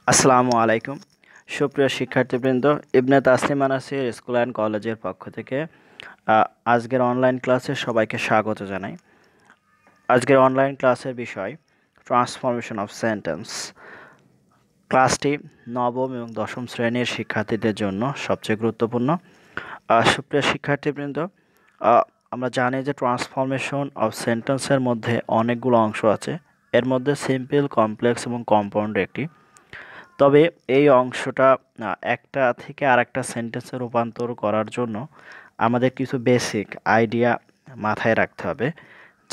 আসসালামু আলাইকুম সুপ্রিয় শিক্ষার্থীবৃন্দ, ইবনে তাসলিমা নাসির স্কুল অ্যান্ড কলেজের পক্ষ থেকে আজকের অনলাইন ক্লাসে সবাইকে স্বাগত জানাই। আজকের অনলাইন ক্লাসের বিষয় ট্রান্সফরমেশন অফ সেন্টেন্স। ক্লাসটি নবম এবং দশম শ্রেণীর শিক্ষার্থীদের জন্য সবচেয়ে গুরুত্বপূর্ণ। সুপ্রিয় শিক্ষার্থীবৃন্দ, আমরা জানি যে ট্রান্সফরমেশন অফ সেন্টেন্সের মধ্যে অনেকগুলো অংশ আছে। এর মধ্যে সিম্পল, কমপ্লেক্স এবং কম্পাউন্ড একটি। তবে এই অংশটা একটা থেকে আরেকটা সেন্টেন্সে রূপান্তর করার জন্য আমাদের কিছু বেসিক আইডিয়া মাথায় রাখতে হবে,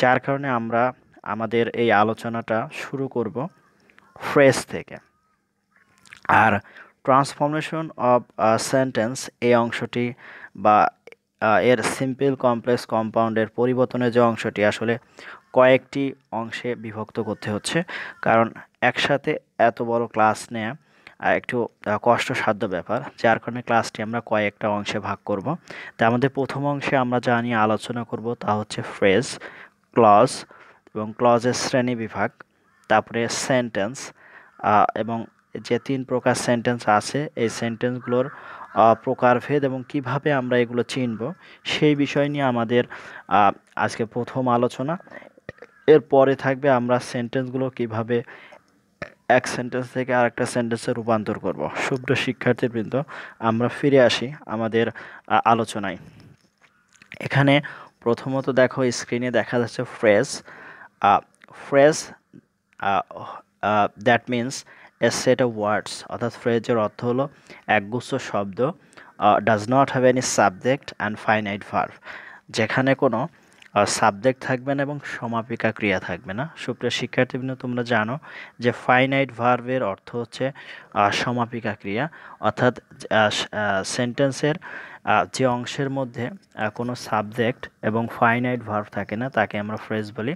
যার কারণে আমরা আমাদের এই আলোচনাটা শুরু করব ফ্রেজ থেকে। আর ট্রান্সফরমেশন অফ সেন্টেন্স এই অংশটি বা এর সিম্পল, কমপ্লেক্স, কম্পাউন্ডের পরিবর্তনের যে অংশটি আসলে কয়েকটি অংশে বিভক্ত করতে হচ্ছে, কারণ একসাথে এত বড় ক্লাস নেয়া একটু কষ্টসাধ্য ব্যাপার, যার কারণে ক্লাসটি আমরা কয়েকটা অংশে ভাগ করব। তা আমাদের প্রথম অংশে আমরা যা নিয়ে আলোচনা করব তা হচ্ছে ফ্রেজ, ক্লজ এবং ক্লজের শ্রেণী বিভাগ, তারপরে সেন্টেন্স এবং যে তিন প্রকার সেন্টেন্স আছে এই সেন্টেন্সগুলোর প্রকারভেদ এবং কিভাবে আমরা এগুলো চিনব সেই বিষয় নিয়ে আমাদের আজকে প্রথম আলোচনা। এরপরে থাকবে আমরা সেন্টেন্সগুলো কিভাবে এক সেন্টেন্স থেকে আরেকটা সেন্টেন্সে রূপান্তর করব। সুপ্রিয় শিক্ষার্থীবৃন্দ, আমরা ফিরে আসি আমাদের আলোচনায়। এখানে প্রথমত দেখো, স্ক্রিনে দেখা যাচ্ছে phrase. Phrase that means a set of words, অর্থাৎ ফ্রেজের অর্থ হলো একগুচ্ছ শব্দ, does not have any subject and finite verb, যেখানে কোনো সাবজেক্ট থাকবে না এবং সমাপিকা ক্রিয়া থাকবে না। সুপ্রিয় শিক্ষার্থীবৃন্দ, তোমরা জানো যে ফাইনাইট ভার্বের অর্থ হচ্ছে সমাপিকা ক্রিয়া, অর্থাৎ সেন্টেন্সের যে অংশের মধ্যে কোনো সাবজেক্ট এবং ফাইনাইট ভার্ব থাকে না তাকে আমরা ফ্রেজ বলি।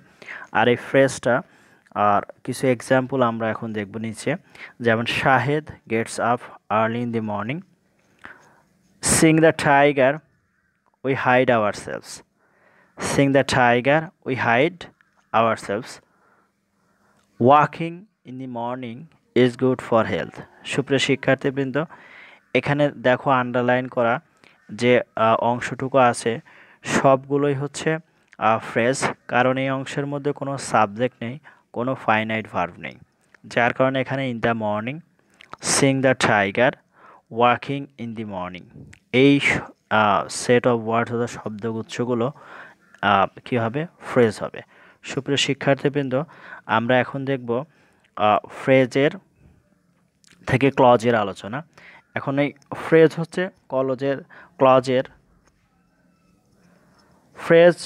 আর এই ফ্রেজটা আর কিছু এক্সাম্পল আমরা এখন দেখব নিচে, যেমন Shahed gets up early in the morning, seeing the tiger we hide ourselves, seeing the tiger we hide ourselves, walking in the morning is good for health. সুপ্রিয় শিক্ষার্থীবৃন্দ, এখানে দেখো আন্ডারলাইন করা যে অংশটুকু আছে সবগুলোই হচ্ছে ফ্রেজ, কারণ এই অংশের মধ্যে কোনো সাবজেক্ট নেই, কোনো ফাইনাইট ভার্ব নেই, যার কারণে এখানে in the morning, seeing the tiger, walking in the morning, এই সেট অফ ওয়ার্ডস অথবা শব্দগুচ্ছগুলো কী হবে? ফ্রেজ হবে। সুপ্রিয় শিক্ষার্থীবৃন্দ, আমরা এখন দেখব ফ্রেজের থেকে ক্লজের আলোচনা। এখন এই ফ্রেজ হচ্ছে ক্লজের ফ্রেজ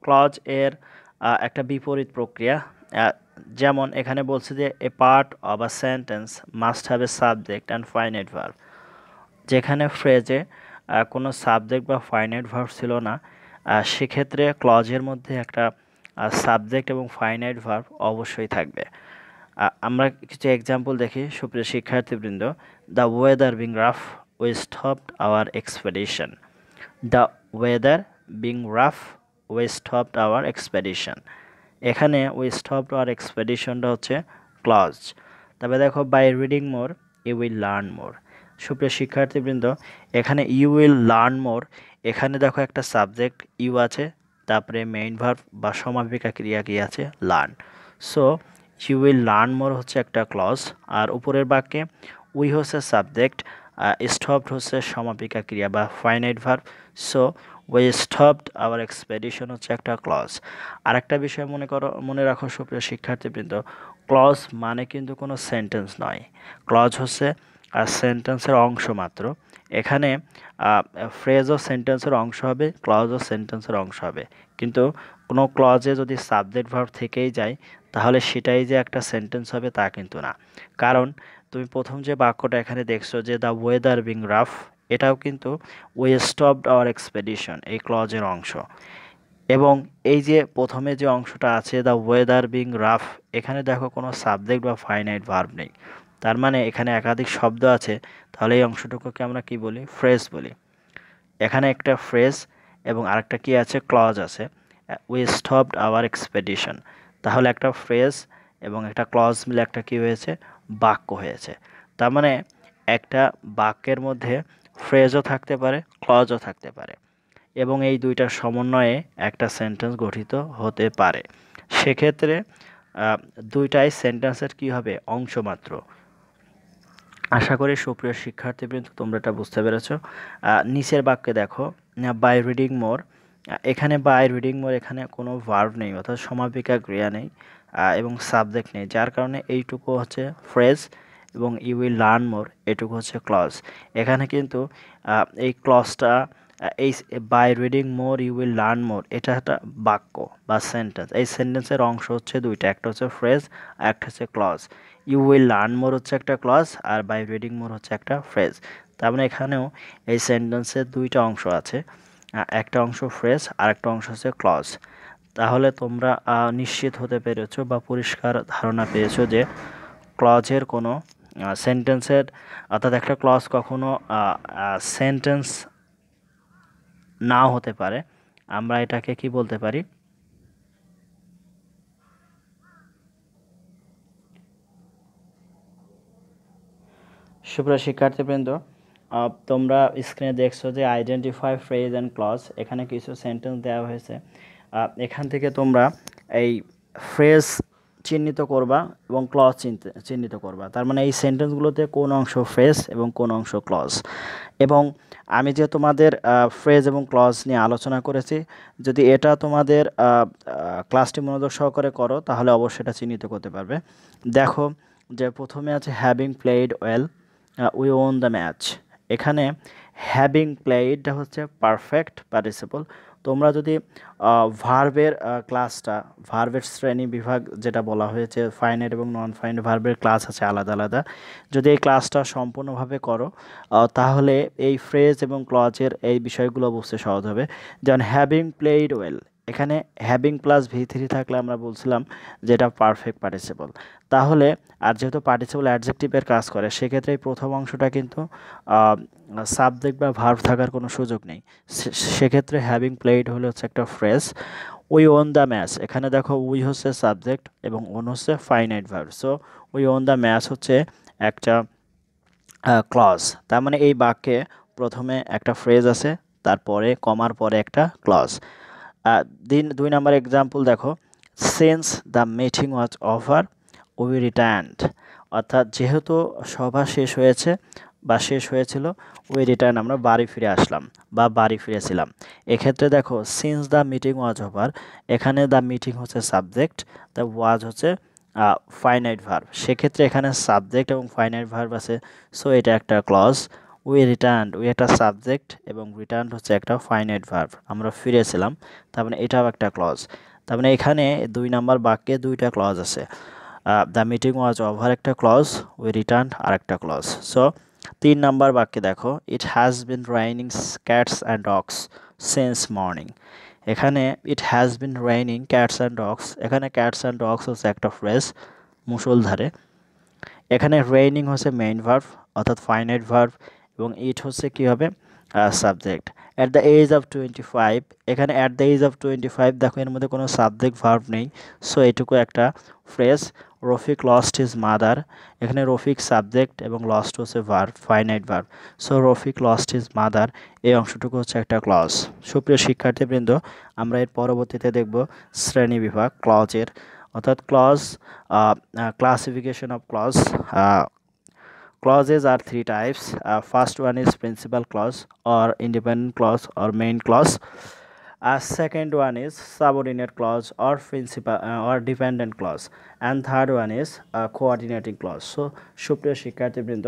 ক্লজ এর একটা বিপরীত প্রক্রিয়া। যেমন এখানে বলছে যে a part of a sentence must have a subject and finite verb, যেখানে ফ্রেজে কোনো সাবজেক্ট বা ফাইনাইট ভার্ব ছিল না, সেক্ষেত্রে ক্লজের মধ্যে একটা সাবজেক্ট এবং ফাইনাইট ভার্ব অবশ্যই থাকবে। আমরা কিছু এক্সাম্পল দেখি। সুপ্রিয় শিক্ষার্থীবৃন্দ, the weather being rough we stopped our expedition, the weather being rough we stopped our expedition, এখানে উই স্টপড আওয়ার এক্সপেডিশনটা হচ্ছে ক্লজ। তবে দেখো, by reading more you will learn more. সুপ্রিয় শিক্ষার্থীবৃন্দ, এখানে ইউ উইল লার্ন মোর, এখানে দেখো একটা সাবজেক্ট ইউ আছে, তারপরে মেইন ভার্ব বা সমাপিকা ক্রিয়া কি আছে? Learn. So you will learn more হচ্ছে একটা ক্লজ, আর উপরের বাক্যে উই হচ্ছে সাবজেক্ট, স্টপড হচ্ছে সমাপিকা ক্রিয়া বা finite verb. So we stopped our expedition হচ্ছে একটা ক্লজ। আরেকটা বিষয় মনে রাখো সুপ্রিয় শিক্ষার্থীবৃন্দ, ক্লজ মানে কিন্তু কোনো সেন্টেন্স নয়। ক্লজ হচ্ছে সেন্টেন্সের অংশ মাত্র। এখানে ফ্রেজও সেন্টেন্সের অংশ হবে, ক্লজও সেন্টেন্সের অংশ হবে, কিন্তু কোনো ক্লজে যদি সাবজেক্ট ভার্ব থেকেই যায় তাহলে সেটাই যে একটা সেন্টেন্স হবে তা কিন্তু না। কারণ তুমি প্রথম যে বাক্যটা এখানে দেখছো যে দ্য ওয়েদার বিং রাফ, এটাও কিন্তু উই স্টপড আওয়ার এক্সপেডিশন এই ক্লজের অংশ। এবং এই যে প্রথমে যে অংশটা আছে দ্য ওয়েদার বিং রাফ, এখানে দেখো কোনো সাবজেক্ট বা ফাইনাইট ভার্ব নেই, তার মানে এখানে একাধিক শব্দ আছে, তাহলে এই অংশটুকুকে আমরা কি বলি? ফ্রেজ বলি। এখানে একটা ফ্রেজ এবং আরেকটা কি আছে? ক্লজ আছে। উই স্টপড আওয়ার এক্সপেডিশন, তাহলে একটা ফ্রেজ এবং একটা ক্লজ মিলে একটা কি হয়েছে? বাক্য হয়েছে। তার মানে একটা বাক্যের মধ্যে ফ্রেজও থাকতে পারে, ক্লজও থাকতে পারে, এবং এই দুইটার সমন্বয়ে একটা সেন্টেন্স গঠিত হতে পারে। সেক্ষেত্রে দুইটাই সেন্টেন্সের কী হবে, অংশ মাত্র। আশা করি সুপ্রিয় শিক্ষার্থীবৃন্দ তোমরা এটা বুঝতে পেরেছো। নিচের বাক্যে দেখো, বাই রিডিং মোর, এখানে বাই রিডিং মোর এখানে কোনো ভার্ব নেই, অর্থাৎ সমাপিকা ক্রিয়া নেই এবং সাবজেক্ট নেই, যার কারণে এইটুকু হচ্ছে ফ্রেজ এবং ইউ উইল লার্ন মোর এটুকু হচ্ছে ক্লজ। এখানে কিন্তু এই ক্লজটা, এই by reading more you will learn more, এটা একটা বাক্য বা সেন্টেন্স। এই সেন্টেন্সের অংশ হচ্ছে দুইটা, একটা হচ্ছে ফ্রেজ আর একটা হচ্ছে clause. You will learn more হচ্ছে একটা ক্লজ আর বাই রিডিং মোর হচ্ছে একটা ফ্রেজ। তার মানে এখানেও এই সেন্টেন্সের দুইটা অংশ আছে, একটা অংশ ফ্রেজ আর একটা অংশ হচ্ছে ক্লজ। তাহলে তোমরা নিশ্চিত হতে পেরেছো বা পরিষ্কার ধারণা পেয়েছো যে ক্লজের কোনো সেন্টেন্সের, অর্থাৎ একটা ক্লজ কখনো সেন্টেন্স নাও হতে পারে। আমরা এটাকে কি বলতে পারি, সুপ্রিয় শিক্ষার্থীবৃন্দ, তোমরা স্ক্রিনে দেখছো যে আইডেন্টিফাই ফ্রেজ অ্যান্ড ক্লজ, এখানে কিছু সেন্টেন্স দেওয়া হয়েছে। এখান থেকে তোমরা এই ফ্রেজ চিহ্নিত করবা এবং ক্লজ চিহ্নিত করবা। তার মানে এই সেন্টেন্সগুলোতে কোন অংশ ফ্রেজ এবং কোন অংশ ক্লজ। এবং আমি যে তোমাদের ফ্রেজ এবং ক্লজ নিয়ে আলোচনা করেছি, যদি এটা তোমাদের ক্লাসটি মনোযোগ সহকারে করো তাহলে অবশ্যই এটা চিহ্নিত করতে পারবে। দেখো যে প্রথমে আছে having played well, we won the match. এখানে হ্যাভিং প্লেইডটা হচ্ছে পারফেক্ট পার্টিসিপল। তোমরা যদি ভার্বের ক্লাসটা, ভার্বের শ্রেণী বিভাগ যেটা বলা হয়েছে, ফাইনাইট এবং নন ফাইনাইট ভার্বের ক্লাস আছে আলাদা আলাদা, যদি এই ক্লাসটা সম্পূর্ণভাবে করো তাহলে এই ফ্রেজ এবং ক্লজের এই বিষয়গুলো বুঝতে সহজ হবে। যেমন হ্যাভিং প্লেইড ওয়েল, এখানে হ্যাভিং প্লাস ভি3 থাকলে আমরা বলছিলাম যে এটা পারফেক্ট পার্টিসিপল। তাহলে আর যেহেতু পার্টিসিপল অ্যাডজেক্টিভের কাজ করে, সেক্ষেত্রে এই প্রথম অংশটা কিন্তু সাবজেক্ট বা ভার্ব থাকার কোনো সুযোগ নেই। সেক্ষেত্রে হ্যাভিং প্লেইড হলে হচ্ছে একটা phrase. We won the match, এখানে দেখো উই হচ্ছে সাবজেক্ট এবং ওন হচ্ছে finite verb. So we won the match হচ্ছে একটা ক্লজ। তার মানে এই বাক্যে প্রথমে একটা ফ্রেজ আছে, তারপরে কমার পরে একটা ক্লজ। দুই নাম্বার এক্সাম্পল দেখো, since the meeting was over we returned, অর্থাৎ যেহেতু সভা শেষ হয়েছে বা শেষ হয়েছিল, উই রিটার্ন আমরা বাড়ি ফিরে আসলাম বা বাড়ি ফিরেছিলাম। এক্ষেত্রে দেখো since the meeting was over, এখানে দ্য মিটিং হচ্ছে সাবজেক্ট, দ্য ওয়াজ হচ্ছে ফাইনাইট ভার্ব। সেক্ষেত্রে এখানে সাবজেক্ট এবং ফাইনাইট ভার্ব আছে, সো এটা একটা ক্লজ। উই রিটার্নড, উই একটা সাবজেক্ট এবং রিটার্নড হচ্ছে একটা ফাইনাইট ভার্ব, আমরা ফিরেছিলাম, তার মানে এটাও একটা ক্লজ। তার মানে এখানে দুই নাম্বার বাক্যে দুইটা ক্লজ আছে। দ্য মিটিং ওয়াজ ওভার একটা ক্লজ, উই রিটার্নড আর একটা ক্লজ। সো তিন নাম্বার বাক্যে দেখো, it has been raining cats and dogs since morning. এখানে it has been raining cats and dogs, এখানে ক্যাটস অ্যান্ড ডগস হচ্ছে একটা ফ্রেজ, মুষলধারে। এখানে রেইনিং হচ্ছে মেইন ভার্ব অর্থাৎ ফাইনাইট ভার্ব এবং ইট হচ্ছে কী হবে, subject. At the age of 25, এখানে অ্যাট দ্য এজ অফ 25 দেখো এর মধ্যে কোনো সাবজেক্ট ভার্ব নেই, সো এটুকু একটা phrase. Rafiq lost his mother, এখানে রফিক সাবজেক্ট এবং লস্ট হচ্ছে verb, finite verb. So Rafiq lost his mother, এই অংশটুকু হচ্ছে একটা ক্লজ। সুপ্রিয় শিক্ষার্থীবৃন্দ, আমরা এর পরবর্তীতে দেখব শ্রেণী বিভাগ ক্লজের, অর্থাৎ clause, classification of clause. Clauses are three types. First one is principal clause or independent clause or main clause. Second one is subordinate clause or principal or dependent clause, and third one is coordinating clause. So সুপ্রিয় শিক্ষার্থীবৃন্দ,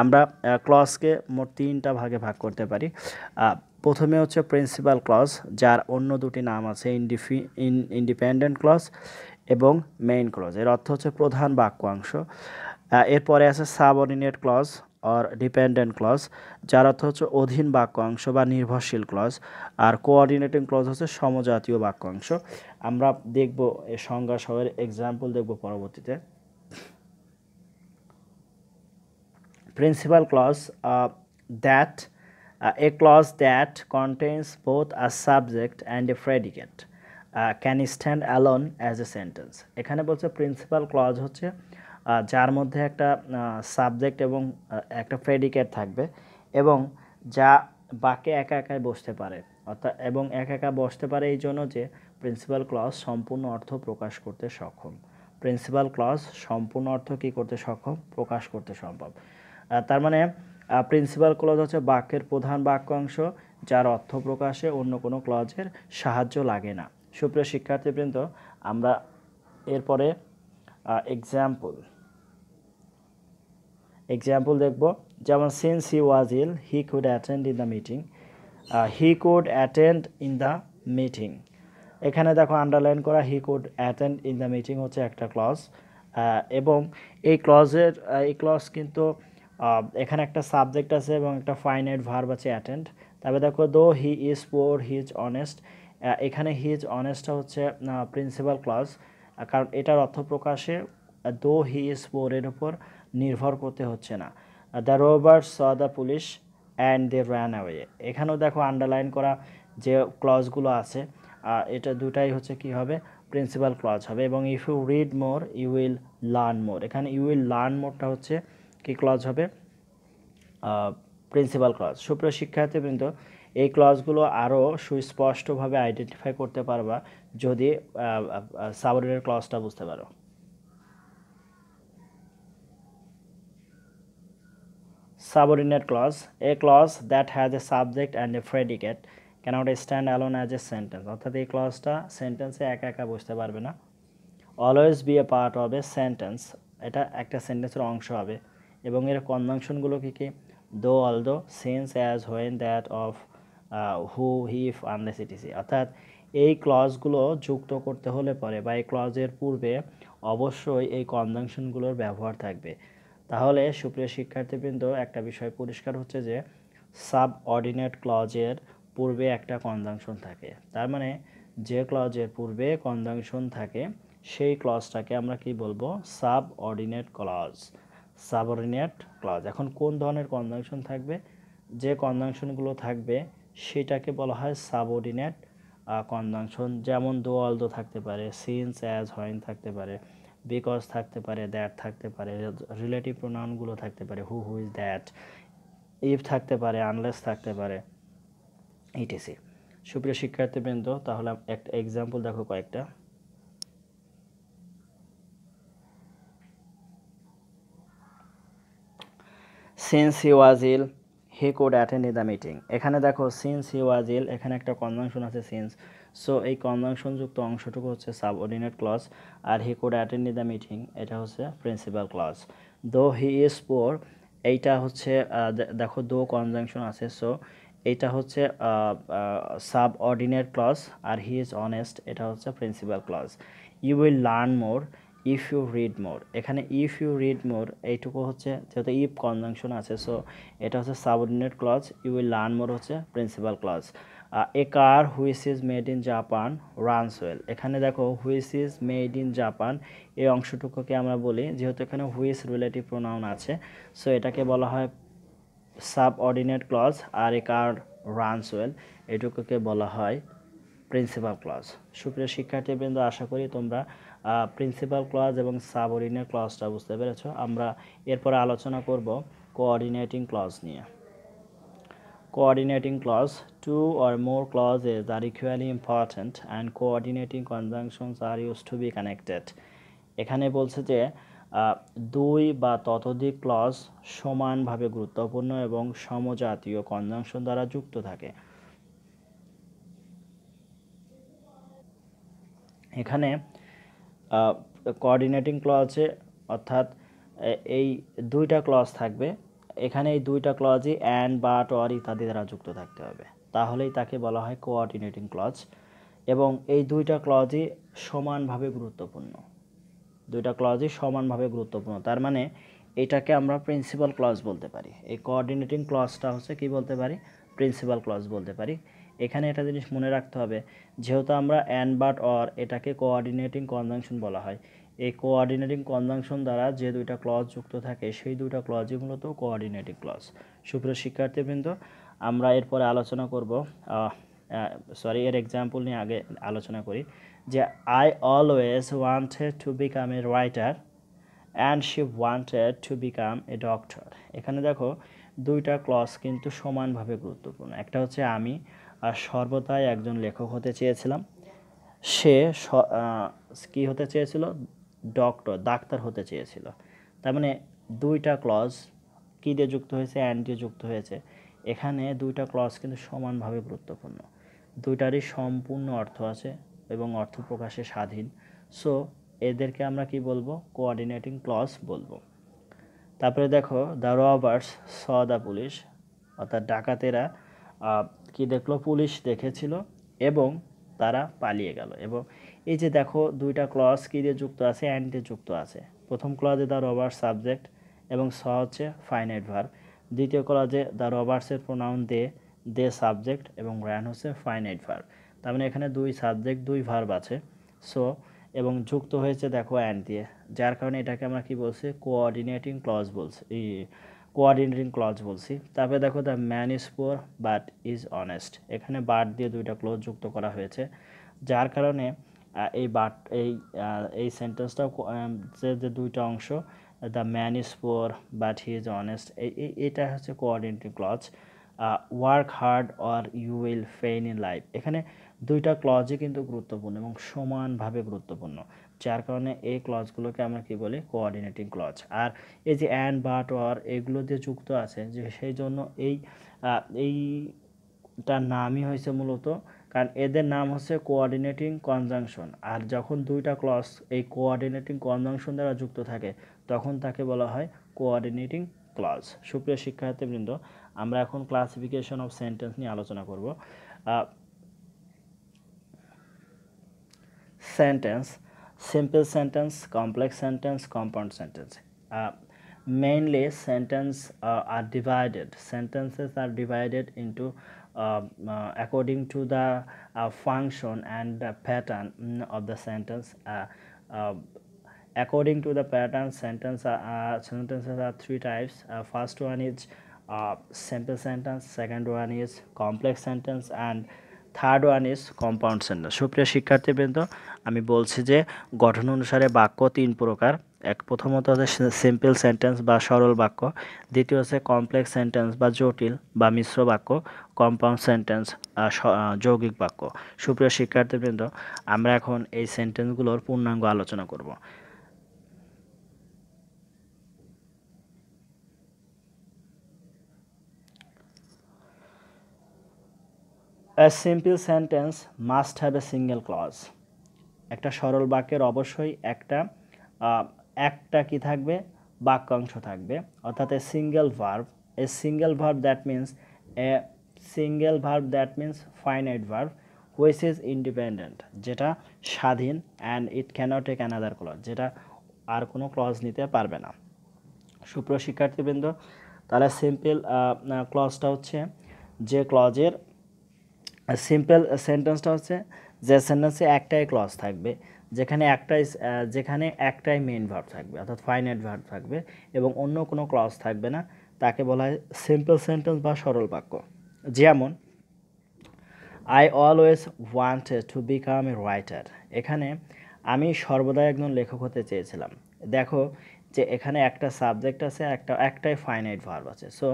আমরা ক্লজকে মোট তিনটা ভাগে ভাগ করতে পারি। প্রথমে হচ্ছে প্রিন্সিপাল ক্লজ, যার অন্য দুটি নাম আছে, ইন্ডিপেন্ডেন্ট ক্লজ এবং মেইন ক্লজ, এর অর্থ হচ্ছে প্রধান বাক্যাংশ। এরপরে আছে subordinate clause or dependent clause, যার অর্থ হচ্ছে অধীন বাক্যাংশ বা নির্ভরশীল ক্লজ। আর কোঅর্ডিনেটিং ক্লজ হচ্ছে সমজাতীয় বাক্যাংশ। আমরা দেখব এর সংজ্ঞা সহ এক্সাম্পল দেখব পরবর্তীতে। Principal clause, that a clause that contains both a subject and a predicate can stand alone as a sentence. এখানে বলছে প্রিন্সিপাল ক্লজ হচ্ছে যার মধ্যে একটা সাবজেক্ট এবং একটা প্রেডিকেট থাকবে এবং যা বাক্যে একা একাই বসতে পারে, অর্থাৎ এবং একা একা বসতে পারে এই জন্য যে প্রিন্সিপাল ক্লজ সম্পূর্ণ অর্থ প্রকাশ করতে সক্ষম। প্রিন্সিপাল ক্লজ সম্পূর্ণ অর্থ কী করতে সক্ষম? প্রকাশ করতে সম্ভব। তার মানে প্রিন্সিপাল ক্লজ হচ্ছে বাক্যের প্রধান বাক্যাংশ যার অর্থ প্রকাশে অন্য কোনো ক্লজের সাহায্য লাগে না। সুপ্রিয় শিক্ষার্থীবৃন্দ, আমরা এরপরে এক্সাম্পল দেখব। যেমন since he was ill he could attend in the meeting. He could attend in the meeting, এখানে দেখো আন্ডারলাইন করা he could attend in the meeting হচ্ছে একটা ক্লজ এবং এই ক্লজ কিন্তু এখানে একটা সাবজেক্ট আছে এবং একটা ফাইনাইট ভার্ব আছে অ্যাটেন্ড। তবে দেখো দো he is poor he is honest, এখানে হি ইজ অনেস্টটা হচ্ছে প্রিন্সিপাল ক্লজ, কারণ এটার অর্থ প্রকাশে দো হি ইজ পোর এর উপর নির্ভর করতে হচ্ছে না। The robbers saw the police and they ran away, এখানেও দেখো আন্ডারলাইন করা যে ক্লজগুলো আছে এটা দুটাই হচ্ছে কি হবে? প্রিন্সিপাল ক্লজ হবে। এবং if you read more you will learn more, এখানে ইউ উইল লার্ন মোরটা হচ্ছে কি ক্লজ হবে? Principal clause. সুপ্রিয় শিক্ষার্থীবৃন্দ, এই ক্লজগুলো আরও সুস্পষ্টভাবে আইডেন্টিফাই করতে পারবা যদি সাবঅর্ডিনেট ক্লজটা বুঝতে পারো। Subordinate clause, a clause that has a subject and a predicate cannot stand alone as a sentence, অর্থাৎ এই ক্লজটা সেন্টেন্সে একা একা বসতে পারবে না। Always B A part of a sentence, এটা একটা সেন্টেন্সের অংশ হবে এবং এর কনজাংশনগুলো কী কী? দো, although, since, as, when, that, of, who, if, unless, etc. অর্থাৎ এই ক্লজগুলো যুক্ত করতে হলে পরে বা এই ক্লজের পূর্বে অবশ্যই এই কনজাংশনগুলোর ব্যবহার থাকবে। তাহলে সুপ্রিয় শিক্ষার্থীবৃন্দ, একটা বিষয় পরিষ্কার হচ্ছে যে সাবঅর্ডিনেট ক্লজের পূর্বে একটা কনজাংশন থাকে। তার মানে যে ক্লজের পূর্বে কনজাংশন থাকে সেই ক্লজটাকে আমরা কি বলবো? Subordinate clause. Subordinate clause. এখন কোন ধরনের কনজাংশন থাকবে? যে কনজাংশনগুলো থাকবে সেটাকে বলা হয় সাবঅর্ডিনেট কনজাংশন। যেমন দো, অলদো থাকতে পারে, সিন্স, অ্যাজ, হোয়েন থাকতে পারে, বিকজ থাকতে পারে, দ্যাট থাকতে পারে, রিলেটিভ প্রোনাউনগুলো থাকতে পারে, হু, হু ইজ দ্যাট, ইফ থাকতে পারে, আনলেস থাকতে পারে, ইটিসি। সুপ্রিয় শিক্ষার্থীবৃন্দ, তাহলে একটা এক্সাম্পল দেখো কয়েকটা। Since he was ill he could attend in the meeting, এখানে দেখো সিন্স হি ওয়াজ ইল, এখানে একটা কনজাংশন আছে সিন্স, সো এই কনজাংশনযুক্ত অংশটুকু হচ্ছে সাবঅর্ডিনেট ক্লজ। আর he could attend in the meeting এটা হচ্ছে প্রিন্সিপাল ক্লজ। দো হি ইজ পোর, এইটা হচ্ছে দেখো দো কনজাংশন আছে, সো এইটা হচ্ছে সাবঅর্ডিনেট ক্লজ। আর হি ইজ অনেস্ট এটা হচ্ছে principal clause. You will learn more if you read more, এখানে ইফ ইউ রিড মোর এইটুকু হচ্ছে যেহেতু ইফ কনজাংশন আছে, সো এটা হচ্ছে subordinate clause. You will learn more হচ্ছে principal clause. A car which is made in Japan runs well, এখানে দেখো which is made in Japan এই অংশটুকুকে আমরা বলি, যেহেতু এখানে হুইচ রিলেটিভ প্রোনাউন আছে, সো এটাকে বলা হয় সাবঅর্ডিনেট ক্লজ। আর এ কার রানস ওয়েল এটুকুকে বলা হয় প্রিন্সিপাল ক্লজ। সুপ্রিয় শিক্ষার্থীবৃন্দ, আশা করি তোমরা প্রিন্সিপাল ক্লজ এবং সাবঅর্ডিনেট ক্লজটা বুঝতে পেরেছো। আমরা এরপরে আলোচনা করব কোঅর্ডিনেটিং ক্লজ নিয়ে। Coordinating clause, two or more clauses are equally important and coordinating conjunctions are used to be connected. এখানে বলছে যে দুই বা ততোধিক ক্লজ সমানভাবে গুরুত্বপূর্ণ এবং সমজাতীয় কনজাংশন দ্বারা যুক্ত থাকে। এখানে কোঅর্ডিনেটিং ক্লজে অর্থাৎ এই দুইটা ক্লজ থাকবে, এখানে এই দুইটা ক্লজই অ্যান্ড, বাট, অর ইত্যাদি দ্বারা যুক্ত থাকতে হবে, তাহলেই তাকে বলা হয় কোঅর্ডিনেটিং ক্লজ। এবং এই দুইটা ক্লজই সমানভাবে গুরুত্বপূর্ণ, দুইটা ক্লজই সমানভাবে গুরুত্বপূর্ণ। তার মানে এটাকে আমরা প্রিন্সিপাল ক্লজ বলতে পারি। এই কোঅর্ডিনেটিং ক্লজটা হচ্ছে কি বলতে পারি? প্রিন্সিপাল ক্লজ বলতে পারি। এখানে একটা জিনিস মনে রাখতে হবে, যেহেতু আমরা অ্যান্ড, বাট, অর এটাকে কোঅর্ডিনেটিং কনজাংশন বলা হয়, এই কোঅর্ডিনেটিং কনজাংশন দ্বারা যে দুইটা ক্লজ যুক্ত থাকে সেই দুইটা ক্লজই মূলত কোঅর্ডিনেটিং ক্লজ। সুপ্রিয় শিক্ষার্থীবৃন্দ, আমরা এরপরে আলোচনা করব এর এক্সাম্পল নিয়ে আগে আলোচনা করি যে I always wanted to become a writer and she wanted to become a doctor. এখানে দেখো দুইটা ক্লজ কিন্তু সমানভাবে গুরুত্বপূর্ণ। একটা হচ্ছে আমি সর্বদাই একজন লেখক হতে চেয়েছিলাম, সে কী হতে চেয়েছিল, ডক্টর, ডাক্তার হতে চেয়েছিল। তার মানে দুইটা ক্লজ কী দিয়ে যুক্ত হয়েছে, অ্যান্ড দিয়ে যুক্ত হয়েছে। এখানে দুইটা ক্লজ কিন্তু সমানভাবে গুরুত্বপূর্ণ, দুইটারই সম্পূর্ণ অর্থ আছে এবং অর্থ প্রকাশে স্বাধীন। সো এদেরকে আমরা কি বলবো, কোঅর্ডিনেটিং ক্লজ বলবো। তারপরে দেখো the robbers saw the police, অর্থাৎ ডাকাতেরা কি দেখলো, পুলিশ দেখেছিল এবং তারা পালিয়ে গেল। এবং এই যে দেখো দুইটা ক্লজ কী দিয়ে যুক্ত আছে, অ্যান্ড দিয়ে যুক্ত আছে। প্রথম ক্লজে দ্য রবার্স সাবজেক্ট এবং স হচ্ছে ফাইনাইট ভার্ব। দ্বিতীয় ক্লজে দ্য রবার্সের প্রোনাউন দে সাবজেক্ট এবং র্যান হচ্ছে ফাইনাইট ভার্ব। তার মানে এখানে দুই সাবজেক্ট দুই ভার্ব আছে। সো এবং যুক্ত হয়েছে দেখো অ্যান্ড দিয়ে, যার কারণে এটাকে আমরা কি বলছি, কোঅর্ডিনেটিং ক্লজ বলছি, কোঅর্ডিনেটিং ক্লজ বলছি। তারপরে দেখো the man is poor but is honest, এখানে বাট দিয়ে দুইটা ক্লজ যুক্ত করা হয়েছে, যার কারণে এই সেন্টেন্সটা যে দুইটা অংশ, the man is poor but he is honest, এটা হচ্ছে coordinating clause. Work hard or you will fail in life, এখানে দুইটা ক্লজই কিন্তু গুরুত্বপূর্ণ এবং সমানভাবে গুরুত্বপূর্ণ, যার কারণে এই ক্লজগুলোকে আমরা কি বলি, কোঅর্ডিনেটিং ক্লজ। আর এই যে অ্যান্ড, বাট, অর এগুলো দিয়ে যুক্ত আছে, যে সেই জন্য এইটার নামই হয়েছে মূলত, কারণ এদের নাম হচ্ছে কোঅর্ডিনেটিং কনজাংশন। আর যখন দুইটা ক্লজ এই কোঅর্ডিনেটিং কনজাংশন দ্বারা যুক্ত থাকে তখন তাকে বলা হয় কোঅর্ডিনেটিং ক্লজ। সুপ্রিয় শিক্ষার্থীবৃন্দ, আমরা এখন ক্লাসিফিকেশন অফ সেন্টেন্স নিয়ে আলোচনা করব। Sentence, simple sentence, complex sentence, compound sentence. Mainly sentences are divided into according to the function and the pattern of the sentence. According to the pattern, sentences are three types. First one is simple sentence, second one is complex sentence, and third one is compound sentence. সুপ্রিয় শিক্ষার্থীবৃন্দ, আমি বলছি যে গঠন অনুসারে বাক্য তিন প্রকার। প্রথমত হচ্ছে সিম্পল সেন্টেন্স বা সরল বাক্য, দ্বিতীয় হচ্ছে কমপ্লেক্স সেন্টেন্স বা জটিল বা মিশ্র বাক্য, কম্পাউন্ড সেন্টেন্স যৌগিক বাক্য। সুপ্রিয় শিক্ষার্থীবৃন্দ, আমরা এখন এই সেন্টেন্সগুলোর পূর্ণাঙ্গ আলোচনা করব। A simple sentence must have a single clause. একটা সরল বাক্যের অবশ্যই একটা কি থাকবে, বাক্যাংশ থাকবে, অর্থাৎ a single verb that means finite verb which is independent, যেটা স্বাধীন, and it cannot take another clause, যেটা আর কোনো ক্লজ নিতে পারবে না। সুপ্রিয় শিক্ষার্থীবৃন্দ, তাহলে সিম্পল ক্লজটা হচ্ছে যে ক্লজের, সিম্পল সেন্টেন্সটা হচ্ছে যে সেন্টেন্সে একটাই ক্লজ থাকবে, যেখানে একটাই মেইন ভার্ব থাকবে, অর্থাৎ ফাইনাইট ভার্ব থাকবে এবং অন্য কোনো ক্লজ থাকবে না, তাকে বলা হয় সিম্পল সেন্টেন্স বা সরল বাক্য। যেমন I always wanted to become a writer, এখানে আমি সর্বদা একজন লেখক হতে চেয়েছিলাম। দেখো যে এখানে একটা সাবজেক্ট আছে, একটাই ফাইনাইট ভার্ব আছে। So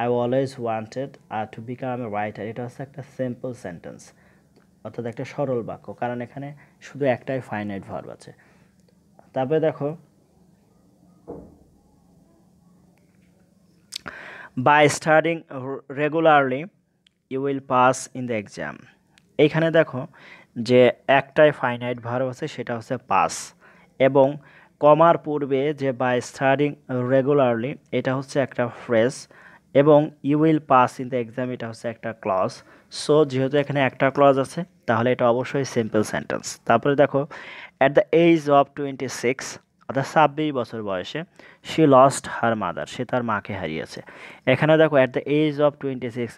I always wanted to become a writer, এটা হচ্ছে একটা সিম্পল সেন্টেন্স, অর্থাৎ একটা সরল বাক্য, কারণ এখানে শুধু একটাই ফাইনাইট ভার্ব আছে। তারপরে দেখো by studying regularly you will pass in the exam, এইখানে দেখো যে একটাই ফাইনাইট ভার্ব আছে, সেটা হচ্ছে পাস, এবং কমার পূর্বে যে বাই স্টাডিং রেগুলারলি এটা হচ্ছে একটা ফ্রেজ, এবং you will pass in the exam এটা হচ্ছে একটা ক্লজ। সো যেহেতু এখানে একটা ক্লজ আছে তাহলে এটা অবশ্যই সিম্পল সেন্টেন্স। তারপরে দেখো অ্যাট দ্য এজ অফ 26, অর্থাৎ 26 বছর বয়সে, শি লস্ট হার মাদার, সে তার মাকে হারিয়েছে। এখানে দেখো অ্যাট দ্য এজ অফ 26,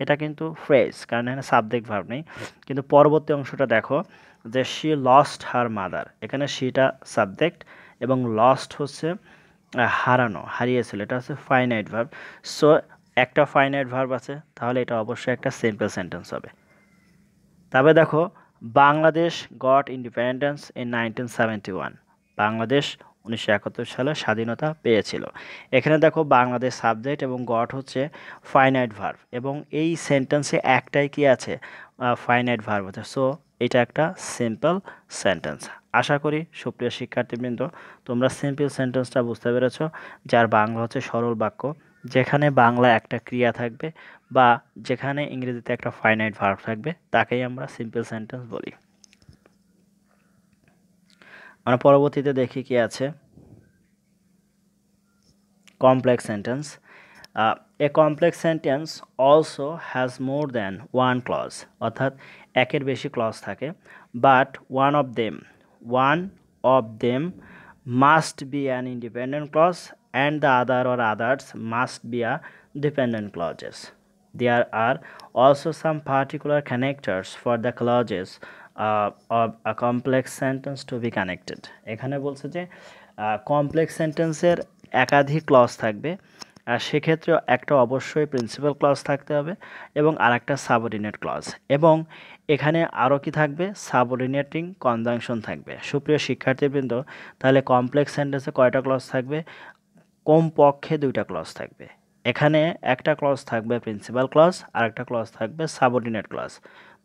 এটা কিন্তু ফ্রেজ, কারণ এখানে সাবজেক্ট ভার্ব নেই, কিন্তু পরবর্তী অংশটা দেখো যে শি লস্ট হার মাদার, এখানে শিটা সাবজেক্ট এবং লস্ট হচ্ছে হারিয়েছিল, এটা হচ্ছে ফাইনাইট ভার্ব। সো একটা ফাইনাইট ভার্ব আছে, তাহলে এটা অবশ্যই একটা সিম্পল সেন্টেন্স হবে। তবে দেখো Bangladesh goat independence in 1971, Bangladesh 1971 সালে স্বাধীনতা পেয়েছিল। এখানে দেখো বাংলাদেশ সাবজেক্ট এবং গট হচ্ছে ফাইনাইট ভার্ব এবং এই সেন্টেন্সে একটাই কি আছে, ফাইনাইট ভার্ব আছে। সো এটা একটা সিম্পল সেন্টেন্স। আশা করি সুপ্রিয় শিক্ষার্থীবৃন্দ তোমরা সিম্পল সেন্টেন্সটা বুঝতে পেরেছো, যার বাংলা হচ্ছে সরল বাক্য, যেখানে বাংলা একটা ক্রিয়া থাকবে বা যেখানে ইংরেজিতে একটা ফাইনাইট ভার্ব থাকবে তাকেই আমরা সিম্পল সেন্টেন্স বলি। আমরা পরবর্তীতে দেখি কি আছে, complex sentence. A complex sentence also has more than one clause, অর্থাৎ একের বেশি ক্লজ থাকে, but one of them must be an independent clause and the other or others must be a dependent clauses. There are also some particular connectors for the clauses of a complex sentence to be connected. এখানে বলছে যে complex সেন্টেন্সের একাধিক clause থাকবে, আর সেক্ষেত্রে একটা অবশ্যই principal clause থাকতে হবে এবং আরেকটা সাবঅর্ডিনেট ক্লজ, এবং এখানে আরও কি থাকবে, সাবঅর্ডিনেটিং কনজাংশন থাকবে। সুপ্রিয় শিক্ষার্থীবৃন্দ, তাহলে কমপ্লেক্স সেন্টেন্সে কয়টা ক্লজ থাকবে? কমপক্ষে দুইটা ক্লজ থাকবে। এখানে একটা ক্লজ থাকবে প্রিন্সিপাল ক্লজ আর একটা ক্লজ থাকবে সাবঅর্ডিনেট ক্লজ।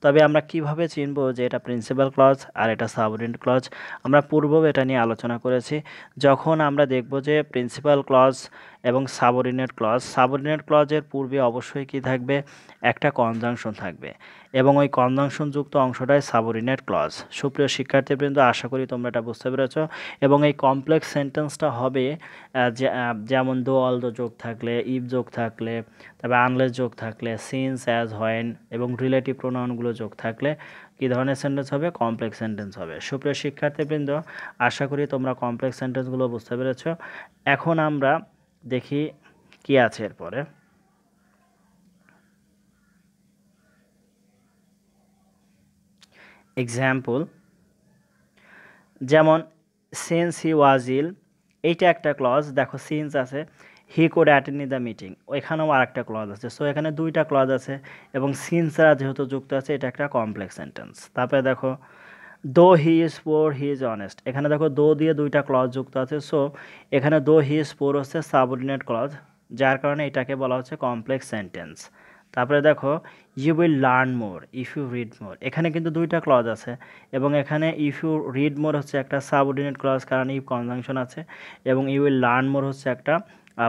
তবে আমরা কিভাবে চিনব যে এটা প্রিন্সিপাল ক্লজ আর এটা সাবঅর্ডিনেট ক্লজ? আমরা পূর্বেও এটা নিয়ে আলোচনা করেছি। যখন আমরা দেখব যে প্রিন্সিপাল ক্লজ এবং সাবঅর্ডিনেট ক্লজের পূর্বে অবশ্যই কি থাকবে, একটা কনজাংশন থাকবে এবং ওই কনজাংশনযুক্ত অংশটাই সাবঅর্ডিনেট ক্লজ। সুপ্রিয় শিক্ষার্থীবৃন্দ, আশা করি তোমরা এটা বুঝতে পেরেছ। এবং এই কমপ্লেক্স সেন্টেন্সটা হবে যেমন দো অল দো যোগ থাকলে, ইফ যোগ থাকলে, তারপরে আনলেস যোগ থাকলে, সিন্স অ্যাজ হোয়েন এবং রিলেটিভ প্রোনাউনগুলো যোগ থাকলে কী ধরনের সেন্টেন্স হবে, কমপ্লেক্স সেন্টেন্স হবে। সুপ্রিয় শিক্ষার্থীবৃন্দ, আশা করি তোমরা কমপ্লেক্স সেন্টেন্সগুলো বুঝতে পেরেছ। এখন আমরা দেখি কি আছে এরপরে। এক্সাম্পল, যেমন সিন্স হি ওয়াজ ইল, এইটা একটা ক্লজ। দেখো সিন্স আছে, হি কুড অ্যাটেন্ড দ্য মিটিং, ওইখানেও আর একটা ক্লজ আছে। সো এখানে দুইটা ক্লজ আছে এবং সিন্সরা যেহেতু যুক্ত আছে, এটা একটা কমপ্লেক্স সেন্টেন্স। তারপরে দেখো দো he is poor he is honest, এখানে দেখো দো দিয়ে দুইটা ক্লজ যুক্ত আছে। সো এখানে দো হি ইজ পোর হচ্ছে সাবঅর্ডিনেট ক্লজ, যার কারণে এটাকে বলা হচ্ছে কমপ্লেক্স সেন্টেন্স। তারপরে দেখো you will learn more if you read more, এখানে কিন্তু দুইটা ক্লজ আছে এবং এখানে ইফ ইউ রিড মোর হচ্ছে একটা সাবঅর্ডিনেট ক্লজ, কারণ ইফ কনজাংশন আছে, এবং ইউ উইল লার্ন মোর হচ্ছে একটা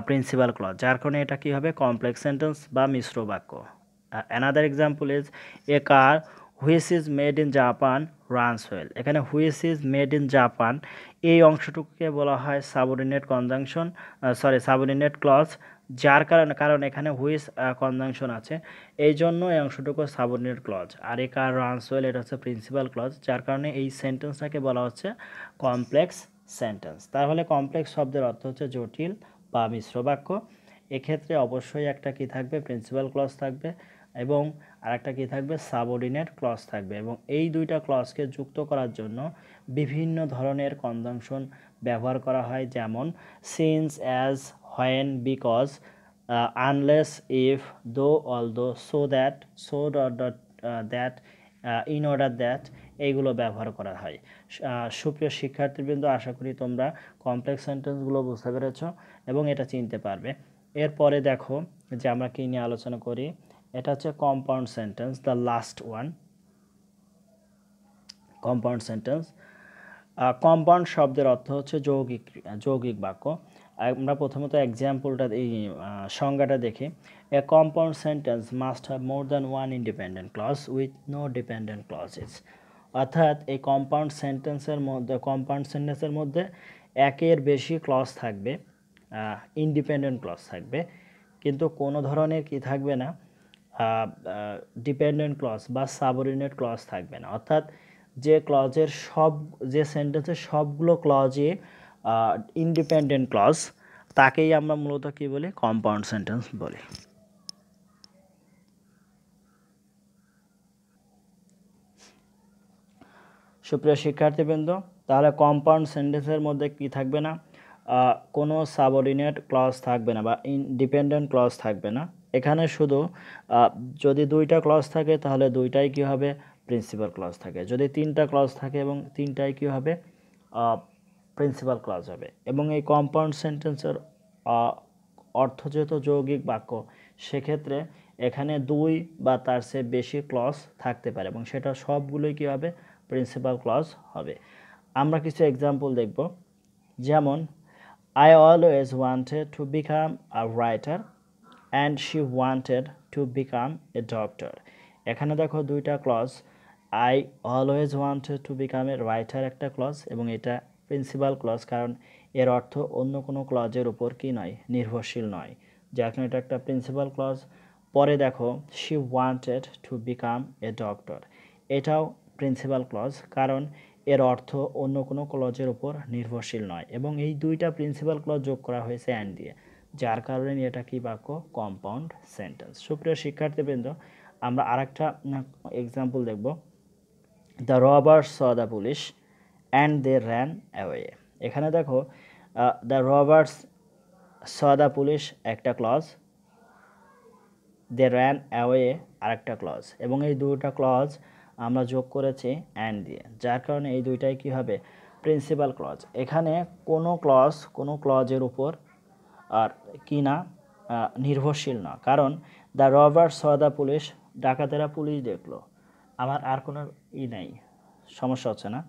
প্রিন্সিপাল ক্লজ, যার কারণে এটা কী হবে, কমপ্লেক্স সেন্টেন্স বা মিশ্র বাক্য। Another example is a car which is made in Japan runs well, এখানে which is made in Japan এই অংশটুকুকে বলা হয় সাবঅর্ডিনেট কনজাংশন, সাবঅর্ডিনেট ক্লজ, যার কারণ এখানে হুইচ কনজাংশন আছে, এই জন্য এই অংশটুকু সাবঅর্ডিনেট ক্লজ। আর এ কার রানস ওয়েল এটা হচ্ছে প্রিন্সিপাল ক্লজ, যার কারণে এই সেন্টেন্সটাকে বলা হচ্ছে কমপ্লেক্স সেন্টেন্স। তাহলে কমপ্লেক্স শব্দের অর্থ হচ্ছে জটিল বা মিশ্র বাক্য। এক্ষেত্রে অবশ্যই একটা কি থাকবে, প্রিন্সিপাল ক্লজ থাকবে এবং আরেকটা কি থাকবে, সাবঅর্ডিনেট ক্লজ থাকবে, এবং এই দুইটা ক্লজকে যুক্ত করার জন্য বিভিন্ন ধরনের কনজাংশন ব্যবহার করা হয়, যেমন since, as, when, because, unless, if, though, although, so that, so dot dot that, in order that, এইগুলো ব্যবহার করা হয়। সুপ্রিয় শিক্ষার্থীবৃন্দ, আশা করি তোমরা কমপ্লেক্স সেন্টেন্সগুলো বুঝতে পেরেছ এবং এটা চিনতে পারবে। এরপরে দেখো যে আমরা কী নিয়ে আলোচনা করি, এটা হচ্ছে compound sentence, the last one. Compound sentence, compound শব্দের অর্থ হচ্ছে যৌগিক বাক্য। আমরা প্রথমত এক্সাম্পলটা, এই সংজ্ঞাটা দেখি। A compound sentence must have more than one independent clause with no dependent clauses, অর্থাৎ এই কম্পাউন্ড সেন্টেন্সের মধ্যে একের বেশি ক্লজ থাকবে, ইন্ডিপেন্ডেন্ট ক্লজ থাকবে, কিন্তু কোনো ধরনের কি থাকবে না, ডিপেন্ডেন্ট ক্লজ বা সাবঅর্ডিনেট ক্লজ থাকবে না। অর্থাৎ যে সেন্টেন্সের সবগুলো ক্লজই ইন্ডিপেন্ডেন্ট ক্লজ, তাকেই আমরা মূলত কি বলি, কম্পাউন্ড সেন্টেন্স বলি। সুপ্রিয় শিক্ষার্থীবৃন্দ, তাহলে কম্পাউন্ড সেন্টেন্সের মধ্যে কি থাকবে না, কোনো সাবঅর্ডিনেট ক্লজ থাকবে না বা ইন্ডিপেন্ডেন্ট ক্লজ থাকবে না। এখানে শুধু যদি দুইটা ক্লজ থাকে তাহলে দুইটাই কি হবে, প্রিন্সিপাল ক্লজ থাকে। যদি তিনটা ক্লজ থাকে এবং তিনটাই কি হবে, প্রিন্সিপাল ক্লজ হবে। এবং এই কম্পাউন্ড সেন্টেন্সের অর্থ যেহেতু যৌগিক বাক্য, সেক্ষেত্রে এখানে 2 বা তার চেয়ে বেশি ক্লজ থাকতে পারে এবং সেটা সবগুলোই কী হবে, প্রিন্সিপাল ক্লজ হবে। আমরা কিছু এক্সাম্পল দেখব, যেমন I always wanted to become a writer and she wanted to become a doctor। এখানে দেখো দুইটা clause, I always wanted to become a writer একটা ক্লজ এবং এটা প্রিন্সিপাল ক্লজ, কারণ এর অর্থ অন্য কোনো ক্লজের উপর কি নয়, নির্ভরশীল নয়, যার কারণে এটা একটা প্রিন্সিপাল ক্লজ। পরে দেখো she wanted to become a doctor, এটাও প্রিন্সিপাল ক্লজ, কারণ এর অর্থ অন্য কোনো ক্লজের উপর নির্ভরশীল নয় এবং এই দুইটা প্রিন্সিপাল ক্লজ যোগ করা হয়েছে অ্যান্ড দিয়ে, যার কারণে এটা কি বাক্য, কম্পাউন্ড সেন্টেন্স। সুপ্রিয় শিক্ষার্থীবৃন্দ, আমরা আরেকটা এক্সাম্পল দেখব, the robbers saw the police and they ran away. এখানে দেখো the robbers saw the police একটা ক্লজ, দে র্যান অ্যাওয়ে আরেকটা ক্লজ এবং এই দুটো ক্লজ আমরা যোগ করেছি অ্যান্ড দিয়ে, যার কারণে এই দুইটাই কী হবে, প্রিন্সিপাল ক্লজ। এখানে কোনো ক্লজের উপর আর কি না, নির্ভরশীল না, কারণ the robbers saw the police, ডাকাতেরা পুলিশ দেখলো, আমার আর কোনো নেই, সমস্যা হচ্ছে না,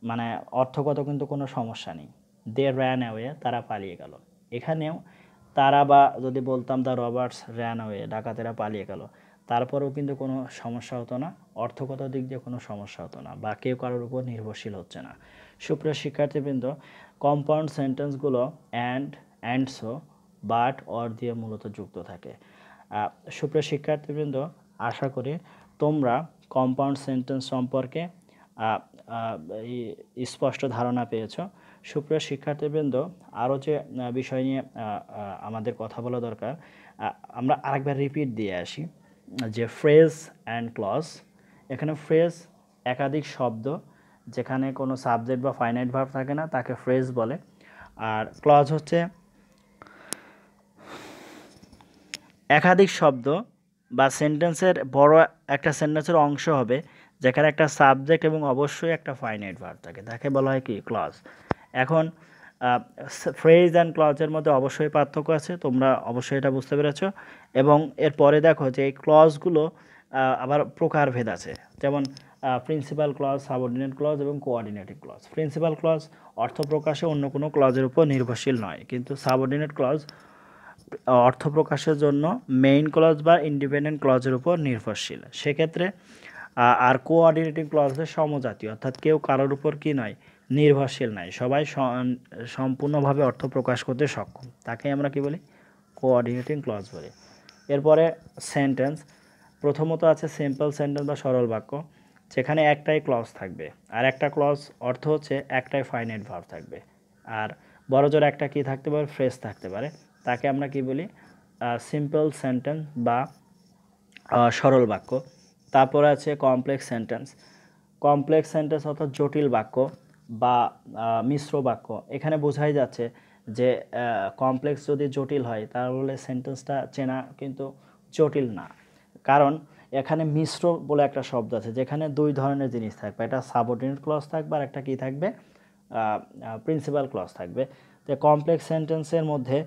মানে অর্থগত কিন্তু কোনো সমস্যা নেই। দে র্যান অ্যাওয়ে, তারা পালিয়ে গেল। এখানেও তারা বা যদি বলতাম দ্য রবার্স র্যান অ্যাওয়ে, ডাকাতেরা পালিয়ে গেল, তারপরেও কিন্তু কোনো সমস্যা হতো না, অর্থগত দিক দিয়ে কোনো সমস্যা হতো না বা কেউ কারোর উপর নির্ভরশীল হচ্ছে না। সুপ্রিয় শিক্ষার্থীবৃন্দ, কম্পাউন্ড সেন্টেন্সগুলো অ্যান্ড সো, বাট, অর দিয়ে মূলত যুক্ত থাকে। সুপ্রিয় শিক্ষার্থীবৃন্দ, আশা করি তোমরা কম্পাউন্ড সেন্টেন্স সম্পর্কে স্পষ্ট ধারণা পেয়েছ। সুপ্রিয় শিক্ষার্থীবৃন্দ, আরও যে বিষয় নিয়ে আমাদের কথা বলা দরকার, আমরা আরেকবার রিপিট দিয়ে আসি যে ফ্রেজ অ্যান্ড ক্লজ। এখানে ফ্রেজ একাধিক শব্দ, যেখানে কোনো সাবজেক্ট বা ফাইনাইট ভার্ব থাকে না, তাকে ফ্রেজ বলে। আর ক্লজ হচ্ছে একাধিক শব্দ বা সেন্টেন্সের বড় একটা সেন্টেন্সের অংশ হবে, যেখানে একটা সাবজেক্ট এবং অবশ্যই একটা ফাইনাইট ভার্ব থাকে, তাকে বলা হয় কি, ক্লজ। এখন ফ্রেজ অ্যান্ড ক্লজের মধ্যে অবশ্যই পার্থক্য আছে, তোমরা অবশ্যই এটা বুঝতে পেরেছ। এবং এরপরে দেখো যে এই ক্লজগুলো আবার প্রকারভেদ আছে, যেমন প্রিন্সিপাল ক্লজ, সাবঅর্ডিনেট ক্লজ এবং কোঅর্ডিনেটিং ক্লজ। প্রিন্সিপাল ক্লজ অর্থ প্রকাশে অন্য কোনো ক্লজের উপর নির্ভরশীল নয়, কিন্তু সাবঅর্ডিনেট ক্লজ অর্থ প্রকাশের জন্য মেইন ক্লজ বা ইন্ডিপেন্ডেন্ট ক্লজের উপর নির্ভরশীল। সেক্ষেত্রে আর কোঅর্ডিনেটিং ক্লজের সমজাতীয়, অর্থাৎ কেউ কারোর উপর কি নয়, নির্ভরশীল নয়, সবাই সম্পূর্ণভাবে অর্থ প্রকাশ করতে সক্ষম, তাকে আমরা কি বলি, কোঅর্ডিনেটিং ক্লজ বলি। এরপরে সেন্টেন্স, প্রথমত আছে সিম্পল সেন্টেন্স বা সরল বাক্য, যেখানে একটাই ক্লজ থাকবে, আর একটা ক্লজ অর্থ হচ্ছে একটাই ফাইনাইট ভার্ব থাকবে, আর বড়জোর একটা কি থাকতে পারে, ফ্রেজ থাকতে পারে, তাকে আমরা কি বলি, সিম্পল সেন্টেন্স বা সরল বাক্য। তারপরে আছে কমপ্লেক্স সেন্টেন্স। কমপ্লেক্স সেন্টেন্স অর্থাৎ জটিল বাক্য বা মিশ্র বাক্য। এখানে বোঝাই যাচ্ছে যে কমপ্লেক্স যদি জটিল হয়, তাহলে সেন্টেন্সটা চেনা কিন্তু জটিল না, কারণ এখানে মিশ্র বলে একটা শব্দ আছে, যেখানে দুই ধরনের জিনিস থাকবে, একটা সাবঅর্ডিনেট ক্লজ থাকবে আর একটা কি থাকবে, প্রিন্সিপাল ক্লজ থাকবে। তো কমপ্লেক্স সেন্টেন্সের মধ্যে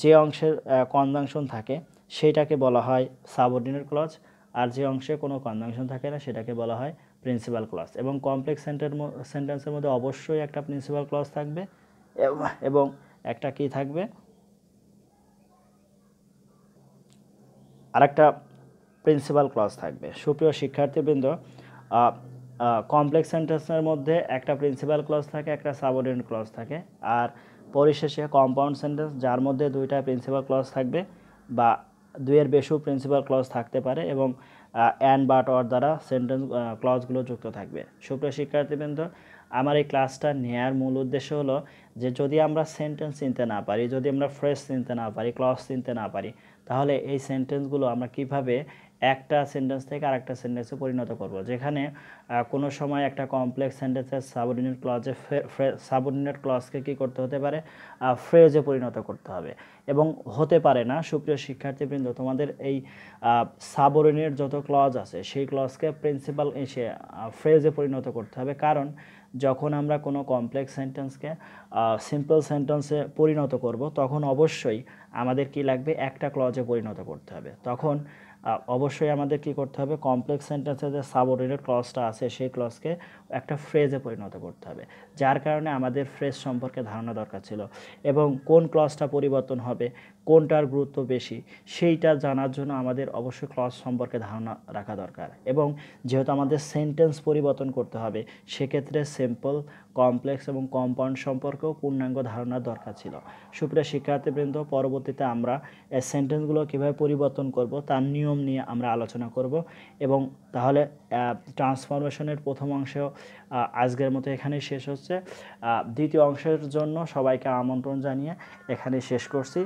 যে অংশের কনজাংশন থাকে সেইটাকে বলা হয় সাবঅর্ডিনেট ক্লজ, আর যে অংশে কোনো কনজাংশন থাকে না সেটাকে বলা হয় প্রিন্সিপাল ক্লজ। এবং কমপ্লেক্স সেন্টেন্সের মধ্যে অবশ্যই একটা প্রিন্সিপাল ক্লজ থাকবে এবং একটা কি থাকবে, আরেকটা প্রিন্সিপাল ক্লজ থাকবে। সুপ্রিয় শিক্ষার্থীবৃন্দ, কমপ্লেক্স সেন্টেন্সের মধ্যে একটা প্রিন্সিপাল ক্লজ থাকে, একটা সাবঅর্ডিনেট ক্লজ থাকে, আর পরিশেষে কম্পাউন্ড সেন্টেন্স, যার মধ্যে দুইটা প্রিন্সিপাল ক্লজ থাকবে বা দুইয়ের বেশিও প্রিন্সিপাল ক্লজ থাকতে পারে এবং অ্যান্ড, বাট, অর দ্বারা সেন্টেন্স ক্লজগুলো যুক্ত থাকবে। সুপ্রিয় শিক্ষার্থীবৃন্দ, আমার এই ক্লাসটা নেওয়ার মূল উদ্দেশ্য হলো যে যদি আমরা সেন্টেন্স চিনতে না পারি, যদি আমরা ফ্রেজ চিনতে না পারি, ক্লজ চিনতে না পারি, তাহলে এই সেন্টেন্সগুলো আমরা কিভাবে একটা সেন্টেন্স থেকে আরেকটা সেন্টেন্সে পরিণত করব। যেখানে কোনো সময় একটা কমপ্লেক্স সেন্টেন্সের সাবঅর্ডিনেট ক্লজে সাবঅর্ডিনেট ক্লজকে কী করতে হতে পারে, ফ্রেজে পরিণত করতে হবে। এবং হতে পারে না, সুপ্রিয় শিক্ষার্থীবৃন্দ, তোমাদের এই সাবঅর্ডিনেট যত ক্লজ আছে সেই ক্লজকে প্রিন্সিপাল এসে ফ্রেজে পরিণত করতে হবে। কারণ যখন আমরা কোনো কমপ্লেক্স সেন্টেন্সকে সিম্পল সেন্টেন্সে পরিণত করব, তখন অবশ্যই আমাদের কি লাগবে, একটা ক্লজে পরিণত করতে হবে। তখন অবশ্যই আমাদের কি করতে হবে, কমপ্লেক্স সেন্টেন্সে যে সাবঅর্ডিনেট ক্লজটা আছে সেই ক্লজকে একটা ফ্রেজে পরিণত করতে হবে। যার কারণে আমাদের ফ্রেজ সম্পর্কে ধারণা দরকার ছিল, এবং কোন ক্লজটা পরিবর্তন হবে, কোনটার গুরুত্ব বেশি, সেইটা জানার জন্য আমাদের অবশ্যই ক্লজ সম্পর্কে ধারণা রাখা দরকার। এবং যেহেতু আমাদের সেন্টেন্স পরিবর্তন করতে হবে, সেক্ষেত্রে সিম্পল, কমপ্লেক্স এবং কম্পাউন্ড সম্পর্কেও পূর্ণাঙ্গ ধারণার দরকার ছিল। সুপ্রিয় শিক্ষার্থীবৃন্দ, পরবর্তীতে আমরা এই সেন্টেন্সগুলো কীভাবে পরিবর্তন করব তার নিয়ম নিয়ে আমরা আলোচনা করব। এবং তাহলে ট্রান্সফরমেশনের প্রথম অংশেও আজকের মতো এখানেই শেষ হচ্ছে। দ্বিতীয় অংশের জন্য সবাইকে আমন্ত্রণ জানিয়ে এখানে শেষ করছি।